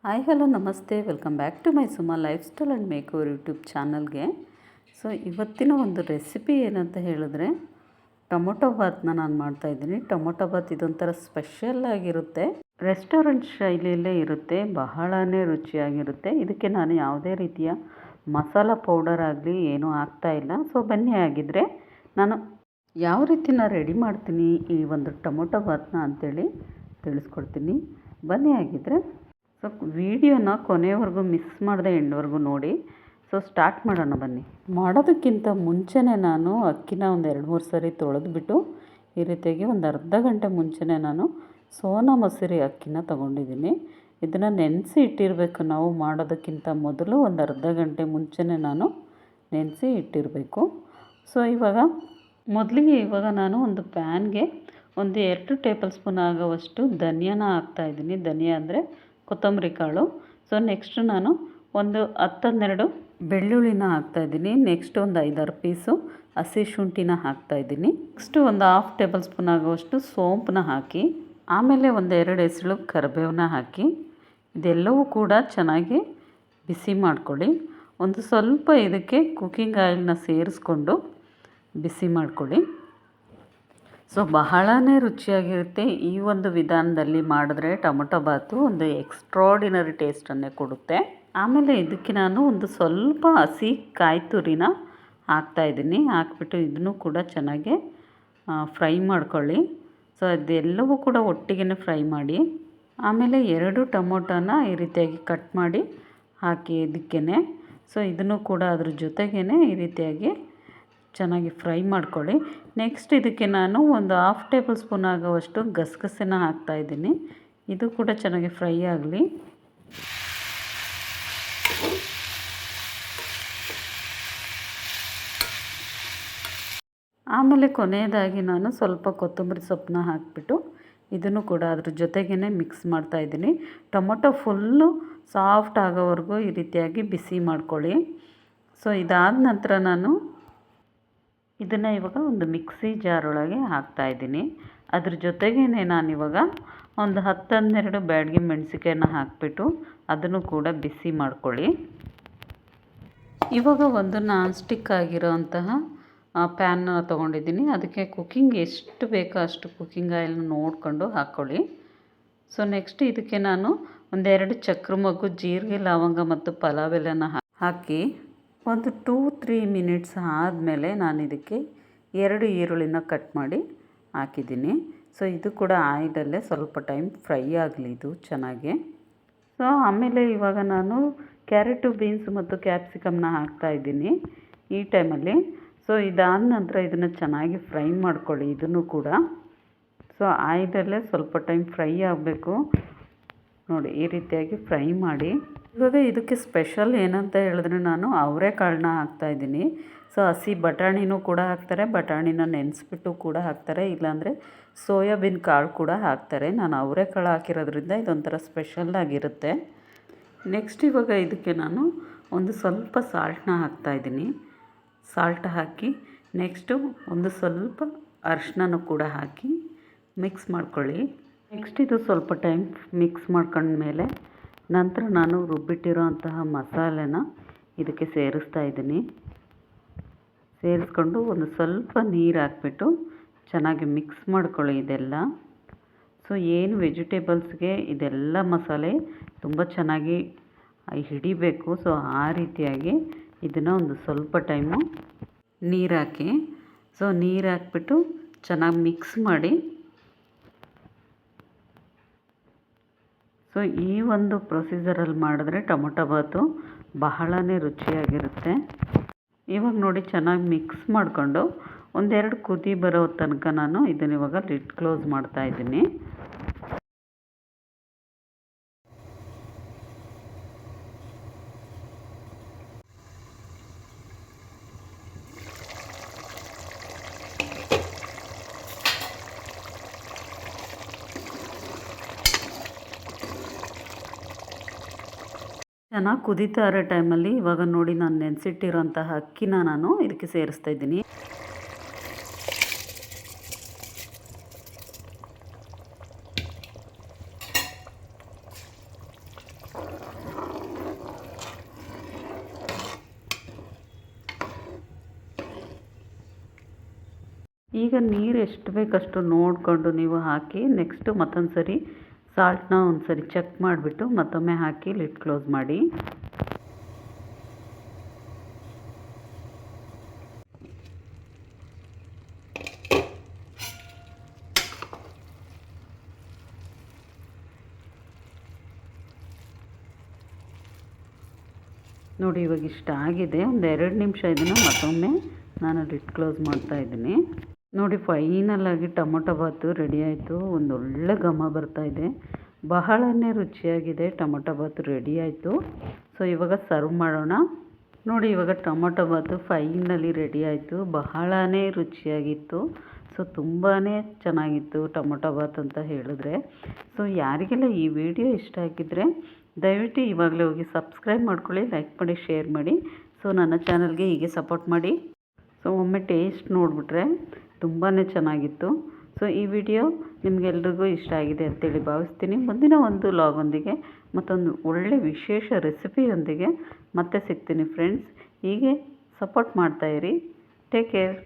Hi hello ನಮಸ್ತೆ, welcome back to my Suma life style and make over YouTube ಚಾನಲ್ಗೆ. So ಇವತ್ತಿನ ಒಂದು recipe ಏನಂತ ಹೇಳಿದ್ರೆ ಟೊಮೊಟೊ ಬಾತ್ನ ನಾನು ಮಾಡ್ತಾಯಿದ್ದೀನಿ. ಟೊಮೊಟೊ ಬಾತ್ ಇದೊಂಥರ ಸ್ಪೆಷಲ್ ಆಗಿರುತ್ತೆ, ರೆಸ್ಟೋರೆಂಟ್ ಶೈಲಿಯಲ್ಲೇ ಇರುತ್ತೆ, ಬಹಳನೇ ರುಚಿಯಾಗಿರುತ್ತೆ. ಇದಕ್ಕೆ ನಾನು ಯಾವುದೇ ರೀತಿಯ ಮಸಾಲ ಪೌಡರ್ ಆಗಲಿ ಏನೂ ಹಾಕ್ತಾಯಿಲ್ಲ. ಸೊ ಬನ್ನಿ ಆಗಿದ್ದರೆ ನಾನು ಯಾವ ರೀತಿ ರೆಡಿ ಮಾಡ್ತೀನಿ ಈ ಒಂದು ಟೊಮೊಟೊ ಬಾತ್ನ ಅಂಥೇಳಿ ತಿಳಿಸ್ಕೊಡ್ತೀನಿ. ಬನ್ನಿ ಆಗಿದ್ದರೆ ಸೊ ವಿಡಿಯೋನ ಕೊನೆವರೆಗೂ ಮಿಸ್ ಮಾಡದೆ ಎಂಡ್ವರೆಗೂ ನೋಡಿ. ಸೊ ಸ್ಟಾರ್ಟ್ ಮಾಡೋಣ ಬನ್ನಿ. ಮಾಡೋದಕ್ಕಿಂತ ಮುಂಚೆನೇ ನಾನು ಅಕ್ಕಿನ ಒಂದು 2-3 ಸರಿ ತೊಳೆದ್ಬಿಟ್ಟು ಈ ರೀತಿಯಾಗಿ ಒಂದು ಅರ್ಧ ಗಂಟೆ ಮುಂಚೆನೇ ನಾನು ಸೋನಾ ಮಸೂರಿ ಅಕ್ಕಿನ ತೊಗೊಂಡಿದ್ದೀನಿ. ಇದನ್ನು ನೆನೆಸಿ ಇಟ್ಟಿರಬೇಕು. ನಾವು ಮಾಡೋದಕ್ಕಿಂತ ಮೊದಲು ಒಂದು ಅರ್ಧ ಗಂಟೆ ಮುಂಚೆನೇ ನಾನು ನೆನೆಸಿ ಇಟ್ಟಿರಬೇಕು. ಸೊ ಮೊದಲಿಗೆ ನಾನು ಒಂದು ಪ್ಯಾನ್ಗೆ ಒಂದು 2 ಟೇಬಲ್ ಸ್ಪೂನ್ ಆಗೋವಷ್ಟು ಧನಿಯಾನ ಹಾಕ್ತಾಯಿದ್ದೀನಿ. ಧನಿಯಾ ಅಂದರೆ ಕೊತ್ತಂಬರಿ ಕಾಳು. ಸೊ ನೆಕ್ಸ್ಟ್ ನಾನು ಒಂದು 10-12 ಬೆಳ್ಳುಳ್ಳಿನ ಹಾಕ್ತಾಯಿದ್ದೀನಿ. ನೆಕ್ಸ್ಟ್ ಒಂದು 5-6 ಪೀಸು ಹಸಿ ಶುಂಠಿನ ಹಾಕ್ತಾಯಿದ್ದೀನಿ. ನೆಕ್ಸ್ಟು ಒಂದು 1/2 ಟೇಬಲ್ ಸ್ಪೂನ್ ಆಗುವಷ್ಟು ಸೋಂಪನ್ನ ಹಾಕಿ, ಆಮೇಲೆ ಒಂದು 2 ಎಸಳು ಕರಿಬೇವನ್ನ ಹಾಕಿ ಇದೆಲ್ಲವೂ ಕೂಡ ಚೆನ್ನಾಗಿ ಬಿಸಿ ಮಾಡ್ಕೊಳ್ಳಿ. ಒಂದು ಸ್ವಲ್ಪ ಇದಕ್ಕೆ ಕುಕ್ಕಿಂಗ್ ಆಯಿಲ್ನ ಸೇರಿಸ್ಕೊಂಡು ಬಿಸಿ ಮಾಡ್ಕೊಳ್ಳಿ. ಸೊ ಬಹಳನೇ ರುಚಿಯಾಗಿರುತ್ತೆ. ಈ ಒಂದು ವಿಧಾನದಲ್ಲಿ ಮಾಡಿದ್ರೆ ಟೊಮೊಟೊ ಬಾತು ಒಂದು ಎಕ್ಸ್ಟ್ರಾಡಿನರಿ ಟೇಸ್ಟನ್ನೇ ಕೊಡುತ್ತೆ. ಆಮೇಲೆ ಇದಕ್ಕೆ ನಾನು ಒಂದು ಸ್ವಲ್ಪ ಹಸಿ ಕಾಯಿ ತುರಿನ ಹಾಕ್ತಾಯಿದ್ದೀನಿ. ಹಾಕ್ಬಿಟ್ಟು ಇದನ್ನು ಕೂಡ ಚೆನ್ನಾಗಿ ಫ್ರೈ ಮಾಡ್ಕೊಳ್ಳಿ. ಸೊ ಅದೆಲ್ಲವೂ ಕೂಡ ಒಟ್ಟಿಗೆ ಫ್ರೈ ಮಾಡಿ. ಆಮೇಲೆ 2 ಟೊಮೊಟೊನ ಈ ರೀತಿಯಾಗಿ ಕಟ್ ಮಾಡಿ ಹಾಕಿ ಇದಕ್ಕೇ. ಸೊ ಇದನ್ನು ಕೂಡ ಅದ್ರ ಜೊತೆಗೇ ಈ ರೀತಿಯಾಗಿ ಚೆನ್ನಾಗಿ ಫ್ರೈ ಮಾಡ್ಕೊಳ್ಳಿ. ನೆಕ್ಸ್ಟ್ ಇದಕ್ಕೆ ನಾನು ಒಂದು 1/2 ಟೇಬಲ್ ಸ್ಪೂನ್ ಆಗೋವಷ್ಟು ಗಸಗಸೆನ ಹಾಕ್ತಾಯಿದ್ದೀನಿ. ಇದು ಕೂಡ ಚೆನ್ನಾಗಿ ಫ್ರೈ ಆಗಲಿ. ಆಮೇಲೆ ಕೊನೆಯದಾಗಿ ನಾನು ಸ್ವಲ್ಪ ಕೊತ್ತಂಬರಿ ಸೊಪ್ಪನ್ನ ಹಾಕಿಬಿಟ್ಟು ಇದನ್ನು ಕೂಡ ಅದ್ರ ಜೊತೆಗೇ ಮಿಕ್ಸ್ ಮಾಡ್ತಾಯಿದ್ದೀನಿ. ಟೊಮೊಟೊ ಫುಲ್ಲು ಸಾಫ್ಟ್ ಆಗೋವರೆಗೂ ಈ ರೀತಿಯಾಗಿ ಬಿಸಿ ಮಾಡ್ಕೊಳ್ಳಿ. ಸೊ ಇದಾದ ನಂತರ ನಾನು ಇದನ್ನು ಇವಾಗ ಒಂದು ಮಿಕ್ಸಿ ಜಾರ್ ಒಳಗೆ ಹಾಕ್ತಾಯಿದ್ದೀನಿ. ಅದ್ರ ಜೊತೆಗೇ ನಾನಿವಾಗ ಒಂದು 10-12 ಬ್ಯಾಡಗಿ ಮೆಣಸಿಕಾಯನ್ನ ಹಾಕಿಬಿಟ್ಟು ಅದನ್ನು ಕೂಡ ಬಿಸಿ ಮಾಡ್ಕೊಳ್ಳಿ. ಇವಾಗ ಒಂದು ನಾನ್ ಸ್ಟಿಕ್ ಆಗಿರೋಂತಹ ಪ್ಯಾನ್ನ ತೊಗೊಂಡಿದ್ದೀನಿ. ಅದಕ್ಕೆ ಕುಕ್ಕಿಂಗ್ ಎಷ್ಟು ಬೇಕೋ ಅಷ್ಟು ಕುಕ್ಕಿಂಗ್ ಆಯಿಲ್ನ ನೋಡಿಕೊಂಡು ಹಾಕ್ಕೊಳ್ಳಿ. ಸೊ ನೆಕ್ಸ್ಟ್ ಇದಕ್ಕೆ ನಾನು ಒಂದು 2 ಚಕ್ರ ಮೊಗ್ಗು, ಜೀರಿಗೆ, ಲವಂಗ ಮತ್ತು ಪಲಾವ್ ಎಲೆನ ಹಾಕಿ ಒಂದು 2-3 ಮಿನಿಟ್ಸ್ ಆದಮೇಲೆ ನಾನು ಇದಕ್ಕೆ 2 ಈರುಳ್ಳಿನ ಕಟ್ ಮಾಡಿ ಹಾಕಿದ್ದೀನಿ. ಸೊ ಇದು ಕೂಡ ಆಯಿಲಲ್ಲೇ ಸ್ವಲ್ಪ ಟೈಮ್ ಫ್ರೈ ಆಗಲಿ ಇದು ಚೆನ್ನಾಗಿ. ಸೊ ಆಮೇಲೆ ಇವಾಗ ನಾನು ಕ್ಯಾರೆಟು, ಬೀನ್ಸ್ ಮತ್ತು ಕ್ಯಾಪ್ಸಿಕಮ್ನ ಹಾಕ್ತಾಯಿದ್ದೀನಿ ಈ ಟೈಮಲ್ಲಿ. ಸೊ ಇದಾದ ನಂತರ ಇದನ್ನು ಚೆನ್ನಾಗಿ ಫ್ರೈ ಮಾಡ್ಕೊಳ್ಳಿ ಇದನ್ನು ಕೂಡ. ಸೊ ಆಯಿಲಲ್ಲೇ ಸ್ವಲ್ಪ ಟೈಮ್ ಫ್ರೈ ಆಗಬೇಕು ನೋಡಿ, ಈ ರೀತಿಯಾಗಿ ಫ್ರೈ ಮಾಡಿ. ಇವಾಗ ಇದಕ್ಕೆ ಸ್ಪೆಷಲ್ ಏನಂತ ಹೇಳಿದ್ರೆ ನಾನು ಅವರೆಕಾಳನ್ನ ಹಾಕ್ತಾಯಿದ್ದೀನಿ. ಸೊ ಹಸಿ ಬಟಾಣಿನೂ ಕೂಡ ಹಾಕ್ತಾರೆ, ಬಟಾಣಿನ ನೆನೆಸ್ಬಿಟ್ಟು ಕೂಡ ಹಾಕ್ತಾರೆ, ಇಲ್ಲಾಂದರೆ ಸೋಯಾಬೀನ್ ಕಾಳು ಕೂಡ ಹಾಕ್ತಾರೆ. ನಾನು ಅವರೆಕಾಳು ಹಾಕಿರೋದ್ರಿಂದ ಇದೊಂಥರ ಸ್ಪೆಷಲ್ ಆಗಿರುತ್ತೆ. ನೆಕ್ಸ್ಟ್ ಇವಾಗ ಇದಕ್ಕೆ ನಾನು ಒಂದು ಸ್ವಲ್ಪ ಸಾಲ್ಟನ್ನ ಹಾಕ್ತಾಯಿದ್ದೀನಿ. ಸಾಲ್ಟ್ ಹಾಕಿ ನೆಕ್ಸ್ಟು ಒಂದು ಸ್ವಲ್ಪ ಅರಿಶಿನನೂ ಕೂಡ ಹಾಕಿ ಮಿಕ್ಸ್ ಮಾಡ್ಕೊಳ್ಳಿ. ನೆಕ್ಸ್ಟ್ ಇದು ಸ್ವಲ್ಪ ಟೈಮ್ ಮಿಕ್ಸ್ ಮಾಡ್ಕೊಂಡ್ಮೇಲೆ ನಂತರ ನಾನು ರುಬ್ಬಿಟ್ಟಿರೋ ಅಂತಹ ಮಸಾಲೆನ ಇದಕ್ಕೆ ಸೇರಿಸ್ತಾಯಿದ್ದೀನಿ. ಸೇರಿಸ್ಕೊಂಡು ಒಂದು ಸ್ವಲ್ಪ ನೀರು ಹಾಕ್ಬಿಟ್ಟು ಚೆನ್ನಾಗಿ ಮಿಕ್ಸ್ ಮಾಡ್ಕೊಳ್ಳಿ ಇದೆಲ್ಲ. ಸೊ ಏನು ವೆಜಿಟೇಬಲ್ಸ್ಗೆ ಇದೆಲ್ಲ ಮಸಾಲೆ ತುಂಬ ಚೆನ್ನಾಗಿ ಹಿಡಿಬೇಕು. ಸೊ ಆ ರೀತಿಯಾಗಿ ಇದನ್ನು ಒಂದು ಸ್ವಲ್ಪ ಟೈಮು ನೀರು ಹಾಕಿ, ಸೊ ನೀರು ಹಾಕ್ಬಿಟ್ಟು ಚೆನ್ನಾಗಿ ಮಿಕ್ಸ್ ಮಾಡಿ. ಸೊ ಈ ಒಂದು ಪ್ರೊಸೀಜರಲ್ಲಿ ಮಾಡಿದ್ರೆ ಟೊಮೊಟೊ ಬಾತು ಬಹಳನೇ ರುಚಿಯಾಗಿರುತ್ತೆ. ಇವಾಗ ನೋಡಿ ಚೆನ್ನಾಗಿ ಮಿಕ್ಸ್ ಮಾಡಿಕೊಂಡು 1-2 ಕುದಿ ಬರೋ ತನಕ ನಾನು ಇದನ್ನ ಇವಾಗ ಲಿಡ್ ಕ್ಲೋಸ್ ಮಾಡ್ತಾಯಿದ್ದೀನಿ. ಚೆನ್ನಾಗಿ ಕುದೀತಾ ಇರೋ ಟೈಮಲ್ಲಿ ಇವಾಗ ನೋಡಿ ನಾನು ನೆನೆಸಿಟ್ಟಿರೋಂತಹ ಅಕ್ಕಿನ ನಾನು ಇದಕ್ಕೆ ಸೇರಿಸ್ತಾಯಿದ್ದೀನಿ. ಈಗ ನೀರು ಎಷ್ಟು ಬೇಕಷ್ಟು ನೋಡಿಕೊಂಡು ನೀವು ಹಾಕಿ ನೆಕ್ಸ್ಟು ಮತ್ತೊಂದು ಸರಿ ಸಾಲ್ಟ್ನ ಒಂದು ಸರಿ ಚೆಕ್ ಮಾಡಿಬಿಟ್ಟು ಮತ್ತೊಮ್ಮೆ ಹಾಕಿ ಲಿಡ್ ಕ್ಲೋಸ್ ಮಾಡಿ. ನೋಡಿ ಇವಾಗ ಇಷ್ಟ ಆಗಿದೆ. ಒಂದು 2 ನಿಮಿಷ ಇದನ್ನು ಮತ್ತೊಮ್ಮೆ ನಾನು ಲಿಡ್ ಕ್ಲೋಸ್ ಮಾಡ್ತಾಯಿದ್ದೀನಿ. ನೋಡಿ ಫೈನಲಾಗಿ ಟೊಮೊಟೊ ಬಾತು ರೆಡಿ ಆಯಿತು. ಒಂದೊಳ್ಳೆ ಘಮ ಬರ್ತಾಯಿದೆ, ಬಹಳನೇ ರುಚಿಯಾಗಿದೆ. ಟೊಮೊಟೊ ಬಾತು ರೆಡಿ ಆಯಿತು. ಸೊ ಇವಾಗ ಸರ್ವ್ ಮಾಡೋಣ. ನೋಡಿ ಇವಾಗ ಟೊಮೊಟೊ ಬಾತು ಫೈನಲಿ ರೆಡಿ ಆಯಿತು. ಬಹಳನೇ ರುಚಿಯಾಗಿತ್ತು. ಸೊ ತುಂಬಾ ಚೆನ್ನಾಗಿತ್ತು ಟೊಮೊಟೊ ಬಾತ್ ಅಂತ ಹೇಳಿದ್ರೆ. ಸೊ ಯಾರಿಗೆಲ್ಲ ಈ ವಿಡಿಯೋ ಇಷ್ಟ ಆಗಿದ್ದರೆ ದಯವಿಟ್ಟು ಇವಾಗಲೇ ಹೋಗಿ ಸಬ್ಸ್ಕ್ರೈಬ್ ಮಾಡ್ಕೊಳ್ಳಿ, ಲೈಕ್ ಮಾಡಿ, ಶೇರ್ ಮಾಡಿ. ಸೊ ನನ್ನ ಚಾನಲ್ಗೆ ಹೀಗೆ ಸಪೋರ್ಟ್ ಮಾಡಿ. ಸೊ ಒಮ್ಮೆ ಟೇಸ್ಟ್ ನೋಡಿಬಿಟ್ರೆ ತುಂಬಾ ಚೆನ್ನಾಗಿತ್ತು. ಸೊ ಈ ವಿಡಿಯೋ ನಿಮಗೆಲ್ರಿಗೂ ಇಷ್ಟ ಆಗಿದೆ ಅಂತೇಳಿ ಭಾವಿಸ್ತೀನಿ. ಮುಂದಿನ ಒಂದು ಲಾಗೊಂದಿಗೆ ಮತ್ತೊಂದು ಒಳ್ಳೆ ವಿಶೇಷ ರೆಸಿಪಿಯೊಂದಿಗೆ ಮತ್ತೆ ಸಿಗ್ತೀನಿ ಫ್ರೆಂಡ್ಸ್. ಹೀಗೆ ಸಪೋರ್ಟ್ ಮಾಡ್ತಾಯಿರಿ. Take care.